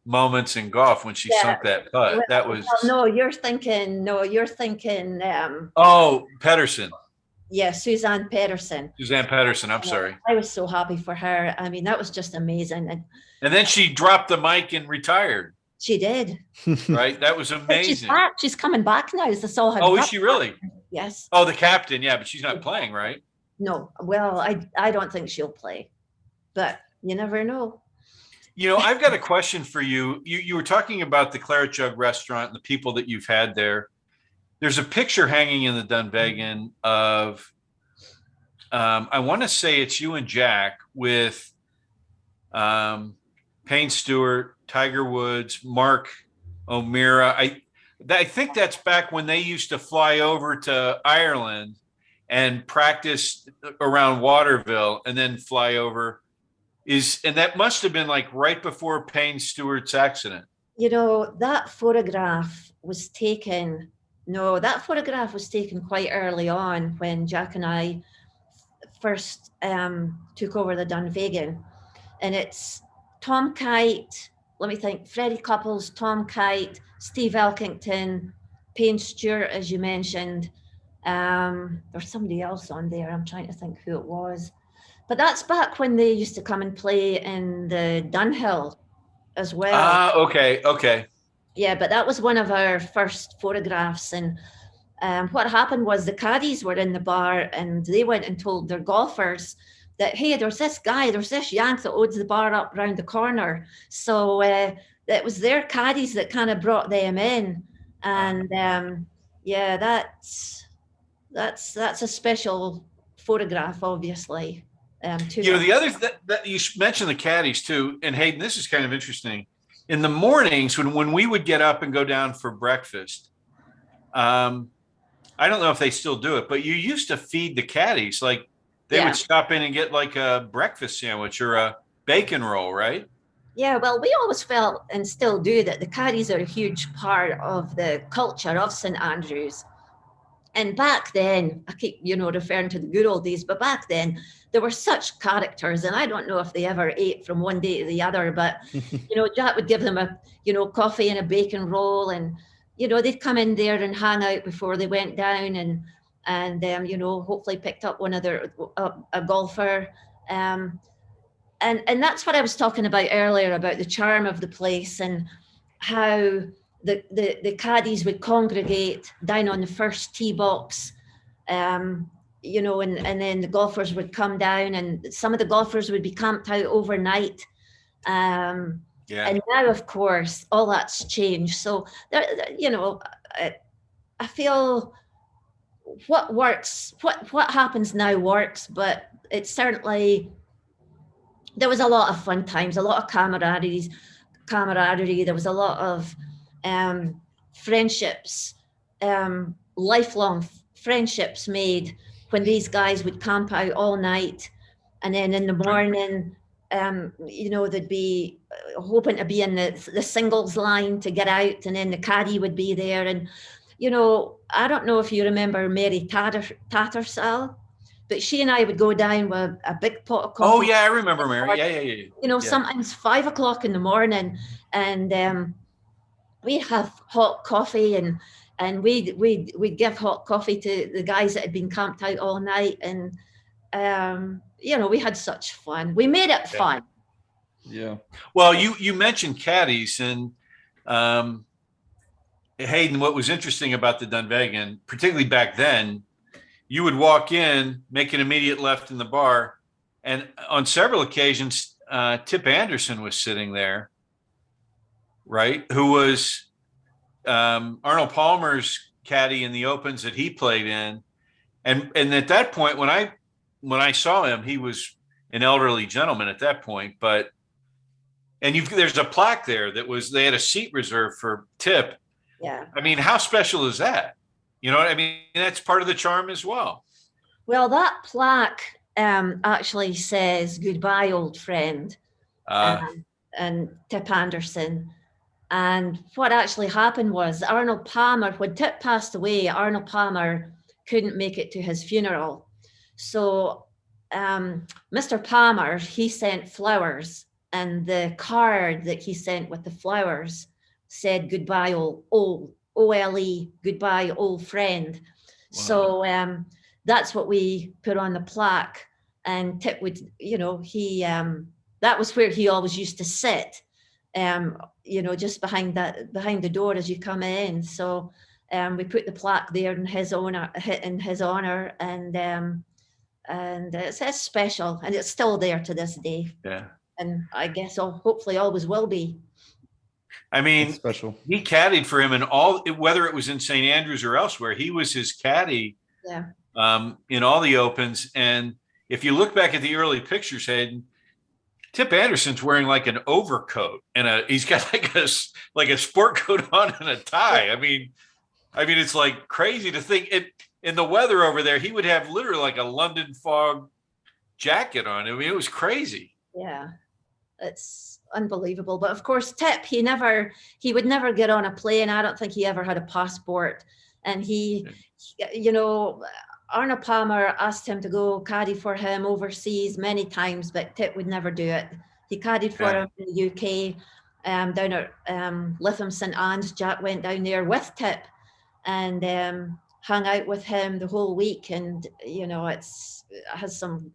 moments in golf when she sunk that putt. Well, that was no, you're thinking. Oh, Pedersen. Yeah, Suzanne Pedersen. Suzanne Pedersen. I'm sorry. I was so happy for her. I mean, that was just amazing. And then she dropped the mic and retired. She did. Right? That was amazing. She's back. She's coming back now. Is the Solheim Oh, Cup. is she really? Yes. Oh, the captain. Yeah, but she's not playing, right? No. Well, I don't think she'll play, but you never know. I've got a question for you. You were talking about the Claret Jug restaurant and the people that you've had there. There's a picture hanging in the Dunvegan of, I want to say it's you and Jack with Payne Stewart, Tiger Woods, Mark O'Meara. I think that's back when they used to fly over to Ireland and practice around Waterville and then fly over. And that must have been like right before Payne Stewart's accident. That photograph was taken. No, that photograph was taken quite early on when Jack and I first took over the Dunvegan. And it's Tom Kite, let me think, Freddie Couples, Tom Kite, Steve Elkington, Payne Stewart, as you mentioned. There's somebody else on there. I'm trying to think who it was. But that's back when they used to come and play in the Dunhill as well. Okay. Yeah, but that was one of our first photographs. And what happened was the caddies were in the bar and they went and told their golfers that, hey, there's this Yank that owns the bar up around the corner. So it was their caddies that kind of brought them in. And that's a special photograph, obviously. The other that you mentioned the caddies too, and Hayden, this is kind of interesting. In the mornings when we would get up and go down for breakfast, I don't know if they still do it, but you used to feed the caddies. Like they would stop in and get like a breakfast sandwich or a bacon roll, right? Yeah, well, we always felt and still do that the caddies are a huge part of the culture of St. Andrews. And back then, I keep, referring to the good old days, but back then there were such characters, and I don't know if they ever ate from one day to the other, but, Jack would give them a, coffee and a bacon roll, and, they'd come in there and hang out before they went down and hopefully picked up one of a golfer. And that's what I was talking about earlier, about the charm of the place and how the caddies would congregate down on the first tee box, and then the golfers would come down, and some of the golfers would be camped out overnight. And now, of course, all that's changed. So I feel what works, what happens now works, but it's certainly, there was a lot of fun times, a lot of camaraderie. There was a lot of friendships, lifelong friendships made when these guys would camp out all night, and then in the morning, they'd be hoping to be in the singles line to get out, and then the caddy would be there. And I don't know if you remember Mary Tattersall, but she and I would go down with a big pot of coffee. Oh yeah, I remember Mary. Yeah. Sometimes 5 o'clock in the morning, and we'd have hot coffee, and we'd give hot coffee to the guys that had been camped out all night, and we had such fun. We made it fun. Yeah. Well, you mentioned caddies, and Hayden, what was interesting about the Dunvegan, particularly back then, you would walk in, make an immediate left in the bar, and on several occasions, Tip Anderson was sitting there, right? Who was Arnold Palmer's caddy in the Opens that he played in. And at that point, when I saw him, he was an elderly gentleman at that point. And there's a plaque there they had a seat reserved for Tip. Yeah. I mean, how special is that? You know what I mean? That's part of the charm as well. Well, that plaque actually says "Goodbye, old friend," and Tip Anderson. And what actually happened was Arnold Palmer, when Tip passed away, Arnold Palmer couldn't make it to his funeral. So Mr. Palmer, he sent flowers, and the card that he sent with the flowers said "Goodbye, old OLE, goodbye, old friend." Wow. So that's what we put on the plaque. And Tip would, that was where he always used to sit, just behind the door as you come in. So we put the plaque there in his honor, and it's special, and it's still there to this day. Yeah. And I guess hopefully always will be. I mean, that's special. He caddied for him, and whether it was in St. Andrews or elsewhere, he was his caddy. Yeah. In all the Opens. And if you look back at the early pictures, Hayden, Tip Anderson's wearing like an overcoat, and he's got like a sport coat on and a tie. I mean, it's like crazy to think in the weather over there, he would have literally like a London fog jacket on. I mean, it was crazy. Yeah, it's unbelievable. But of course, Tip, he would never get on a plane. I don't think he ever had a passport. And Arnold Palmer asked him to go caddy for him overseas many times, but Tip would never do it. He caddied for him in the UK, down at Lytham St. Anne's. Jack went down there with Tip and hung out with him the whole week. And, it has some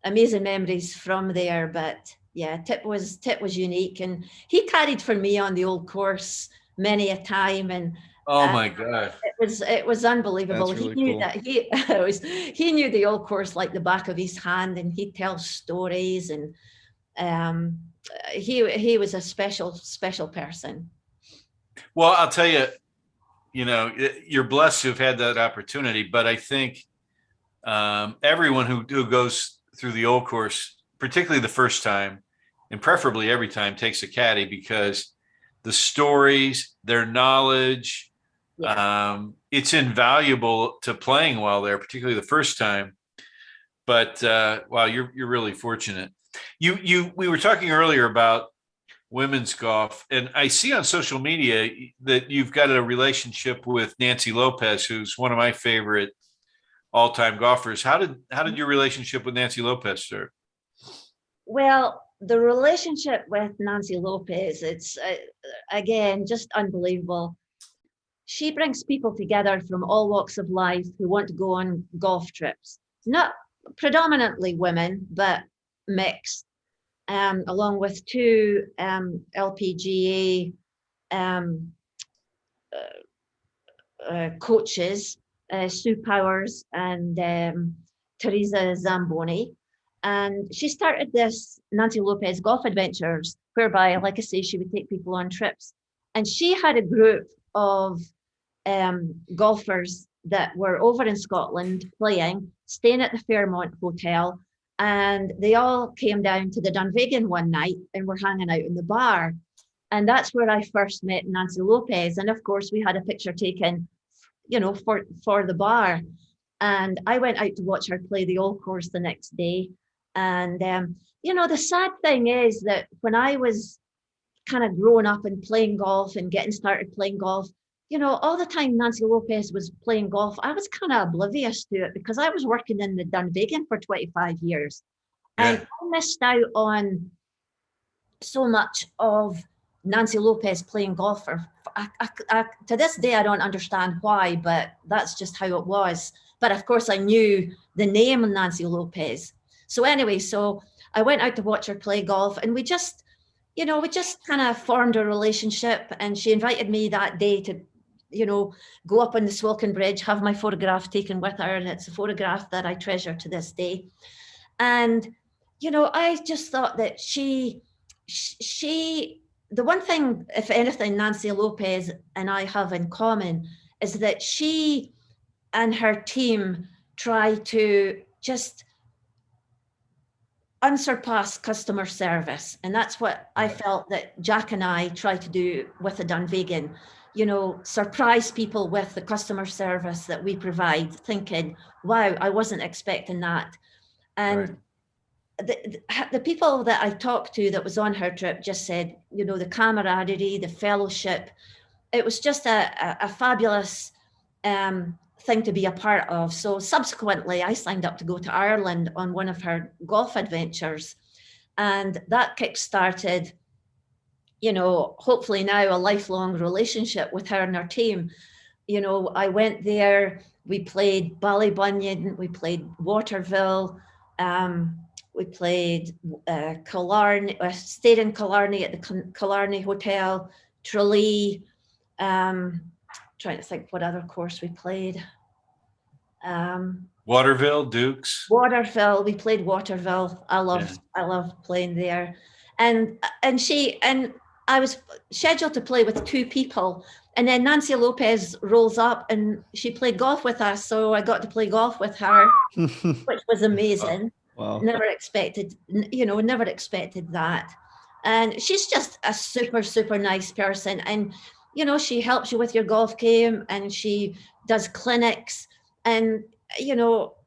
amazing memories from there. But yeah, Tip was unique. And he caddied for me on the old course many a time. And oh my God. It was unbelievable. That's really he knew cool. that he knew the old course like the back of his hand, and he'd tell stories, and he was a special person. Well, I'll tell you, you're blessed to have had that opportunity, but I think everyone who goes through the old course, particularly the first time, and preferably every time, takes a caddy, because the stories, their knowledge, it's invaluable to playing while there, particularly the first time. But wow, you're really fortunate. We were talking earlier about women's golf, and I see on social media that you've got a relationship with Nancy Lopez, who's one of my favorite all-time golfers. How did your relationship with Nancy Lopez start? Well, the relationship with Nancy Lopez, it's again just unbelievable. She brings people together from all walks of life who want to go on golf trips. Not predominantly women, but mixed, along with two LPGA coaches, Sue Powers and Teresa Zamboni. And she started this Nancy Lopez Golf Adventures, whereby, like I say, she would take people on trips. And she had a group of golfers that were over in Scotland playing, staying at the Fairmont Hotel. And they all came down to the Dunvegan one night and were hanging out in the bar. And that's where I first met Nancy Lopez. And of course, we had a picture taken, for the bar. And I went out to watch her play the old course the next day. And, the sad thing is that when I was kind of growing up and playing golf and getting started playing golf, all the time Nancy Lopez was playing golf, I was kind of oblivious to it because I was working in the Dunvegan for 25 years. Yeah. And I missed out on so much of Nancy Lopez playing golf. To this day, I don't understand why, but that's just how it was. But of course, I knew the name Nancy Lopez. So anyway, I went out to watch her play golf, and we just kind of formed a relationship. And she invited me that day to, go up on the Swilcan Bridge, have my photograph taken with her. And it's a photograph that I treasure to this day. And, I just thought that she, the one thing, if anything, Nancy Lopez and I have in common is that she and her team try to just unsurpassed customer service. And that's what I felt that Jack and I try to do with the Dunvegan, surprise people with the customer service that we provide, thinking, wow, I wasn't expecting that. And the people that I talked to that was on her trip just said, the camaraderie, the fellowship, it was just a fabulous thing to be a part of. So subsequently, I signed up to go to Ireland on one of her golf adventures. And that kick-started, hopefully now a lifelong relationship with her and her team. I went there, we played Ballybunion, we played Waterville, we played Killarney, stayed in Killarney at the Killarney Hotel, Tralee, trying to think what other course we played. Waterville, Dukes. Waterville, we played Waterville. I loved playing there. And I was scheduled to play with 2 people. And then Nancy Lopez rolls up and she played golf with us. So I got to play golf with her, which was amazing. Wow. Never expected that. And she's just a super, super nice person. And, she helps you with your golf game and she does clinics. And,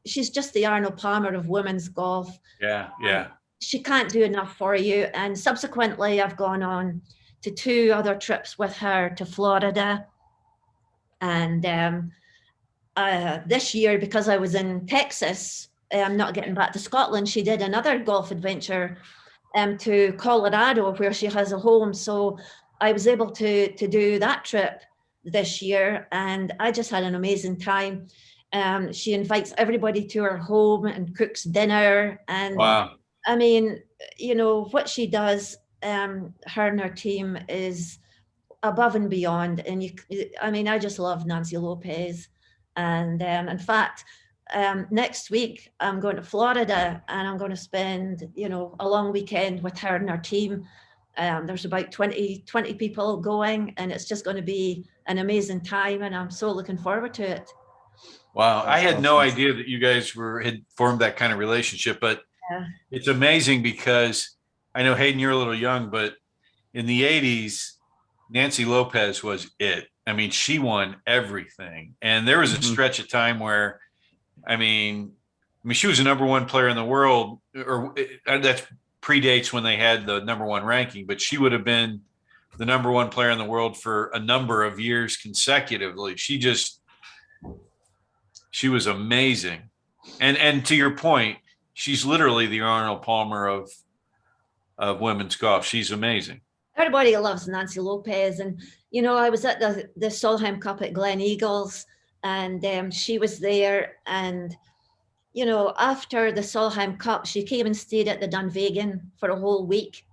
she's just the Arnold Palmer of women's golf. Yeah. She can't do enough for you. And subsequently, I've gone on to 2 other trips with her to Florida. And this year, because I was in Texas, I'm not getting back to Scotland, she did another golf adventure to Colorado, where she has a home. So I was able to do that trip this year, and I just had an amazing time. She invites everybody to her home and cooks dinner. And wow. I mean, what she does, her and her team is above and beyond. And I just love Nancy Lopez. And in fact, next week I'm going to Florida and I'm going to spend, a long weekend with her and her team. There's about 20 people going, and it's just going to be an amazing time. And I'm so looking forward to it. Wow. I had no idea that you guys had formed that kind of relationship, but it's amazing because I know, Hayden, you're a little young, but in the 80s, Nancy Lopez was it. I mean, she won everything. And there was a stretch of time where, she was the number 1 player in the world, or that predates when they had the number 1 ranking, but she would have been the number 1 player in the world for a number of years consecutively. She was amazing. And to your point, she's literally the Arnold Palmer of women's golf. She's amazing. Everybody loves Nancy Lopez. And, I was at the Solheim Cup at Glen Eagles, and she was there. And, after the Solheim Cup, she came and stayed at the Dunvegan for a whole week.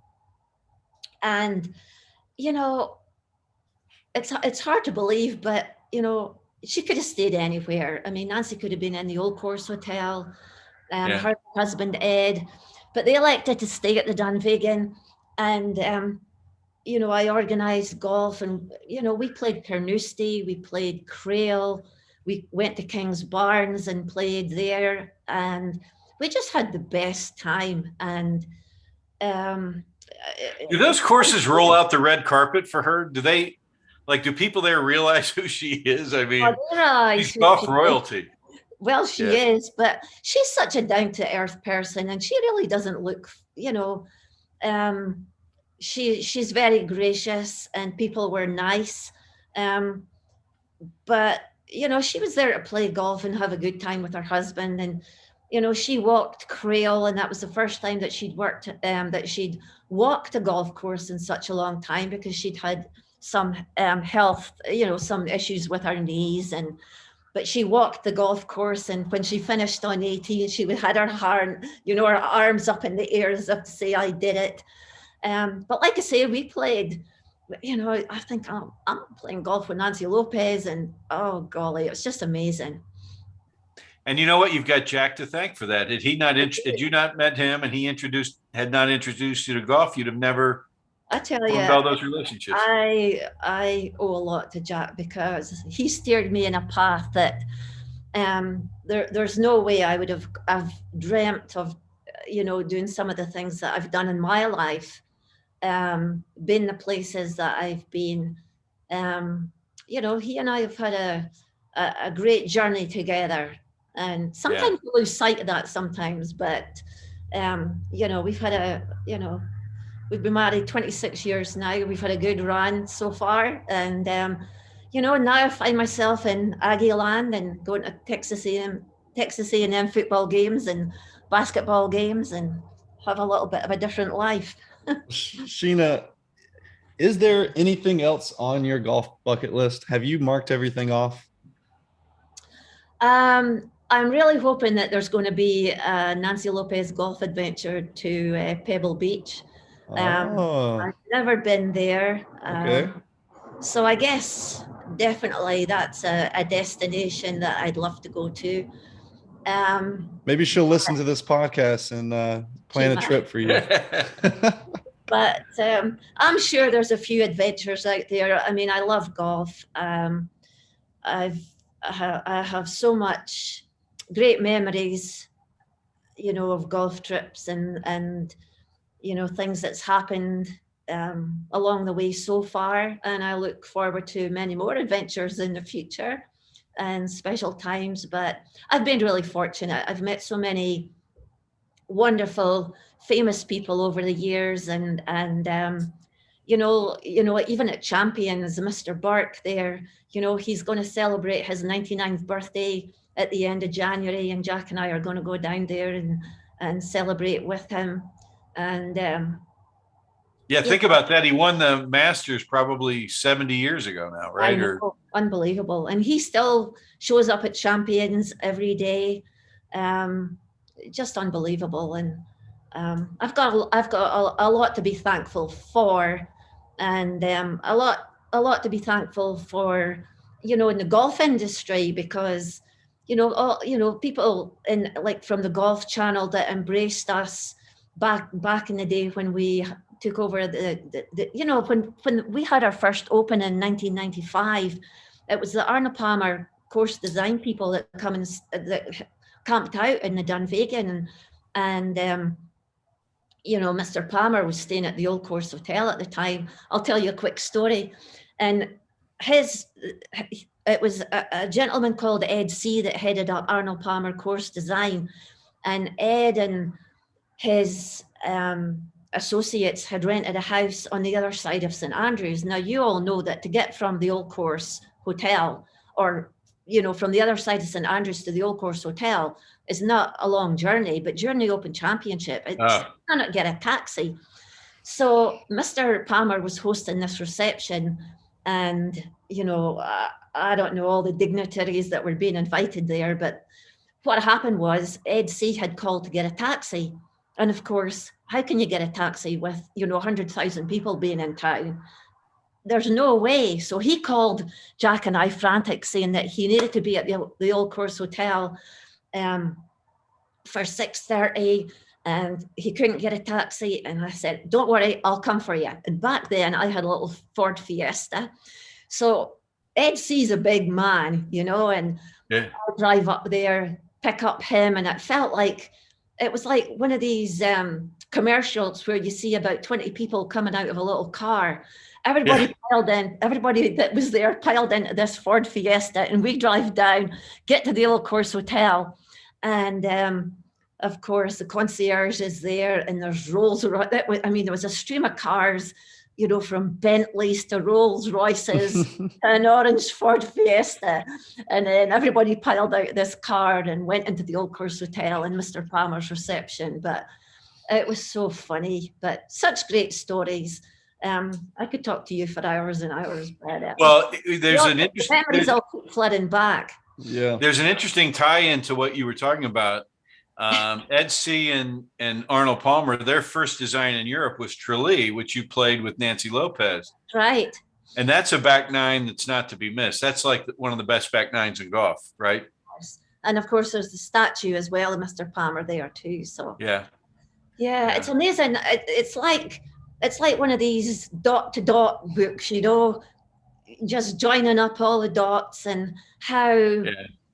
And, it's hard to believe, but, she could have stayed anywhere. Nancy could have been in the Old Course Hotel, her husband, Ed, but they elected to stay at the Dunvegan. And, I organized golf, and, we played Carnoustie, we played Crail, we went to King's Barnes and played there, and we just had the best time. And do those courses roll out the red carpet for her? Do they, do people there realize who she is? She's golf royalty. Well, she is, but she's such a down-to-earth person, and she really doesn't look, she's very gracious, and people were nice. But, she was there to play golf and have a good time with her husband. And, she walked Crail, and that was the first time that she'd walked a golf course in such a long time, because she'd had some health, some issues with her knees. But she walked the golf course, and when she finished on 18, she had her arms up in the air as if to say, I did it. But like I say, we played, I think I'm playing golf with Nancy Lopez, and oh golly, it was just amazing. And you know what? You've got Jack to thank for that. Had you not met him and he had not introduced you to golf, you'd have never I tell you, Formed all those relationships. I owe a lot to Jack because he steered me in a path that there's no way I've dreamt of, doing some of the things that I've done in my life, been the places that I've been. He and I have had a great journey together, and sometimes we lose sight of that sometimes, but we've had we've been married 26 years now. We've had a good run so far. And, now I find myself in Aggie land and going to Texas A&M football games and basketball games and have a little bit of a different life. Sheena, is there anything else on your golf bucket list? Have you marked everything off? I'm really hoping that there's going to be a Nancy Lopez golf adventure to Pebble Beach. I've never been there. Okay. So I guess definitely that's a destination that I'd love to go to. Maybe she'll listen to this podcast and plan a trip for you. But I'm sure there's a few adventures out there. I mean, I love golf. I have so much great memories, of golf trips and things that's happened along the way so far. And I look forward to many more adventures in the future and special times. But I've been really fortunate. I've met so many wonderful, famous people over the years. And even at Champions, Mr. Burke there, he's going to celebrate his 99th birthday at the end of January. And Jack and I are going to go down there and celebrate with him. And think about that. He won the Masters probably 70 years ago now, right? Unbelievable. And he still shows up at Champions every day. Just unbelievable. And I've got a lot to be thankful for, and a lot to be thankful for, in the golf industry, because people in from the Golf Channel that embraced us back in the day when we took over when we had our first Open in 1995. It was the Arnold Palmer course design people that that camped out in the Dunvegan, and Mr. Palmer was staying at the Old Course Hotel at the time. I'll tell you a quick story. And it was a gentleman called Ed C. that headed up Arnold Palmer course design, and Ed and his associates had rented a house on the other side of St. Andrews. Now, you all know that to get from the Old Course Hotel, or from the other side of St. Andrews to the Old Course Hotel, is not a long journey, but during the Open Championship, you cannot get a taxi. So Mr. Palmer was hosting this reception, and I don't know all the dignitaries that were being invited there, but what happened was Ed C. had called to get a taxi. And of course, how can you get a taxi with 100,000 people being in town? There's no way. So he called Jack and I frantic, saying that he needed to be at the Old Course Hotel for 6:30, and he couldn't get a taxi. And I said, don't worry, I'll come for you. And back then I had a little Ford Fiesta. So Ed C's a big man, and I'll drive up there, pick up him. And it was like one of these commercials where you see about 20 people coming out of a little car. Everybody piled in, everybody that was there piled into this Ford Fiesta, and we drive down, get to the Old Course Hotel. And of course, the concierge is there, and there's Rolls Royce. There was a stream of cars, from Bentleys to Rolls Royces to an orange Ford Fiesta. And then everybody piled out this car and went into the Old Course Hotel and Mr. Palmer's reception. But it was so funny, but such great stories. I could talk to you for hours and hours. Well, there's an interesting memories all keep flooding back. Yeah, there's an interesting tie-in to what you were talking about. Ed C. and Arnold Palmer, their first design in Europe was Tralee, which you played with Nancy Lopez. Right. And that's a back nine that's not to be missed. That's like one of the best back nines in golf, right? And of course, there's the statue as well of Mr. Palmer there too. So yeah, it's amazing. It's like it's like one of these dot to dot books, you know, just joining up all the dots and how Yeah.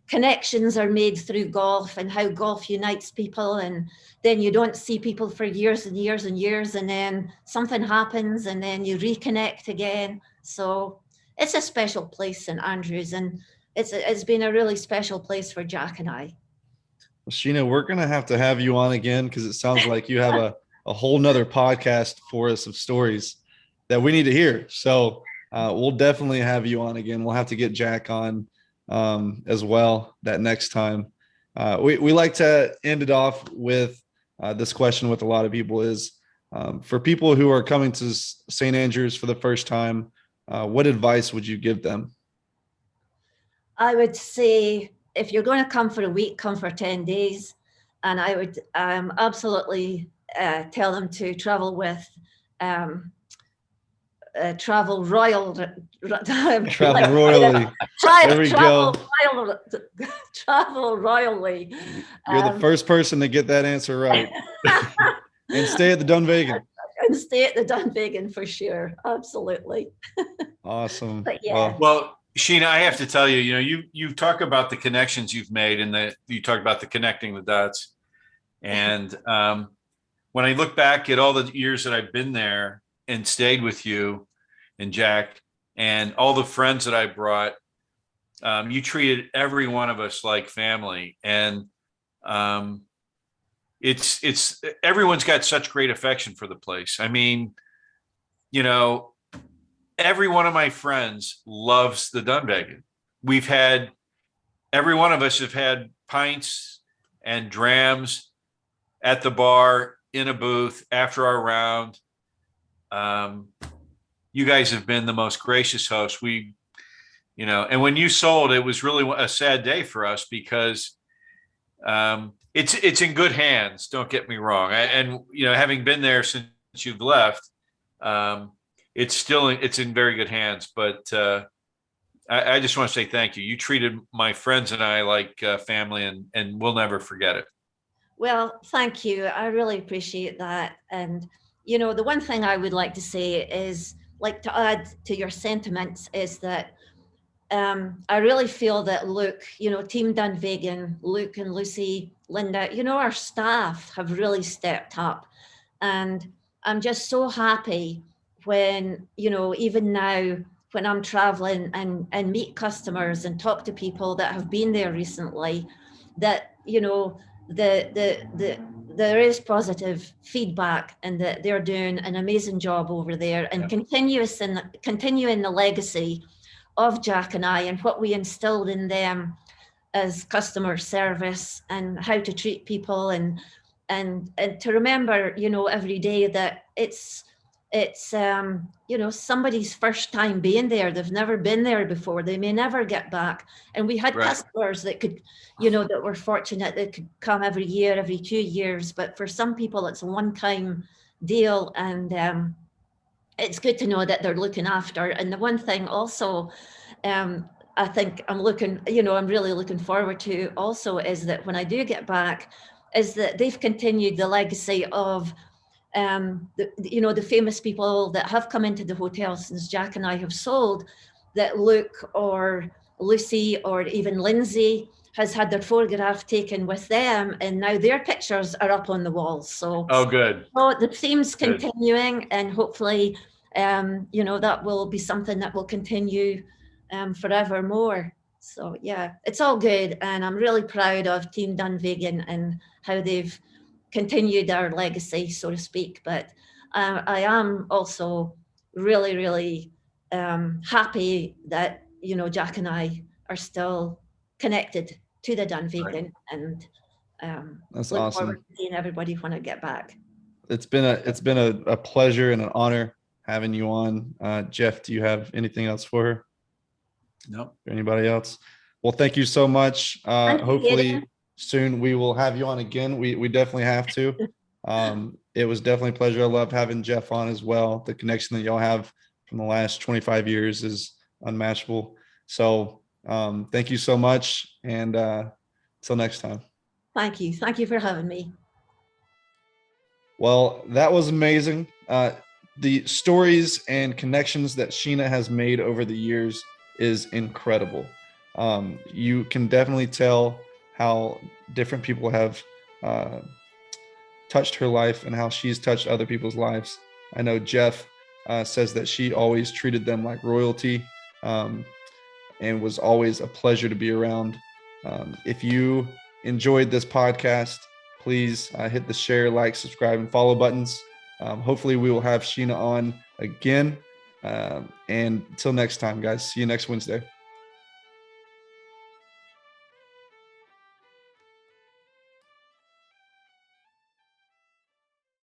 connections are made through golf and how golf unites people. And then you don't see people for years and years and years, and then something happens and then you reconnect again. So it's a special place, St Andrews, and it's been a really special place for Jack and I. Well, Sheena, we're gonna have to have you on again because it sounds like you have a whole nother podcast for us of stories that we need to hear. So we'll definitely have you on again. We'll have to get Jack on as well that next time. We like to end it off with this question with a lot of people is for people who are coming to St. Andrews for the first time, what advice would you give them? I would say if you're going to come for a week, come for 10 days. And I would absolutely tell them to travel with travel royal. Travel royally. There we go. Travel royally. You're the first person to get that answer right. And stay at the Dunvegan. And stay at the Dunvegan for sure. Absolutely. Awesome. But yeah. Well, Sheena, I have to tell you, you know, you talk about the connections you've made and that you talk about the connecting the dots. And when I look back at all the years that I've been there and stayed with you and Jack and all the friends that I brought, you treated every one of us like family. And it's everyone's got such great affection for the place. I mean, you know, every one of my friends loves the Dunvegan. We've had, every one of us have had pints and drams at the bar, in a booth, after our round. You guys have been the most gracious hosts. We, you know, and when you sold, it was really a sad day for us because it's in good hands. Don't get me wrong. And you know, having been there since you've left, it's in very good hands. But I just want to say thank you. You treated my friends and I like family, and we'll never forget it. Well, thank you. I really appreciate that. And, you know, the one thing I would like to say is, like, to add to your sentiments, is that I really feel that Luke, you know, Team Dunvegan, Luke and Lucy, Linda, you know, our staff have really stepped up. And I'm just so happy when, you know, even now, when I'm traveling and meet customers and talk to people that have been there recently, that, you know, there is positive feedback and that they're doing an amazing job over there and continuing the legacy of Jack and I and what we instilled in them as customer service and how to treat people and to remember, you know, every day that it's you know, somebody's first time being there. They've never been there before. They may never get back. And we had customers that could, you know, that were fortunate that could come every year, every 2 years. But for some people, it's a one-time deal. And it's good to know that they're looking after. And the one thing also, I think I'm really looking forward to also is that when I do get back, is that they've continued the legacy of the famous people that have come into the hotel since Jack and I have sold, that Luke or Lucy or even Lindsay has had their photograph taken with them, and now their pictures are up on the walls. So good. So the theme's continuing, and hopefully that will be something that will continue forevermore. So yeah, it's all good, and I'm really proud of Team Dunvegan and how they've continued our legacy, so to speak. But I am also really, really happy that, you know, Jack and I are still connected to the Dunvegan, and that's look awesome. forward to seeing everybody when I get back. It's been a pleasure and an honor having you on. Jeff, do you have anything else for her? No. Anybody else? Well, thank you so much. Hopefully soon we will have you on again. We definitely have to. It was definitely a pleasure. I loved having Jeff on as well. The connection that y'all have from the last 25 years is unmatchable. So thank you so much. And till next time. Thank you. Thank you for having me. Well, that was amazing. the stories and connections that Sheena has made over the years is incredible. You can definitely tell how different people have touched her life and how she's touched other people's lives. I know Jeff says that she always treated them like royalty, and was always a pleasure to be around. If you enjoyed this podcast, please hit the share, like, subscribe, and follow buttons. Hopefully we will have Sheena on again. And until next time, guys, see you next Wednesday.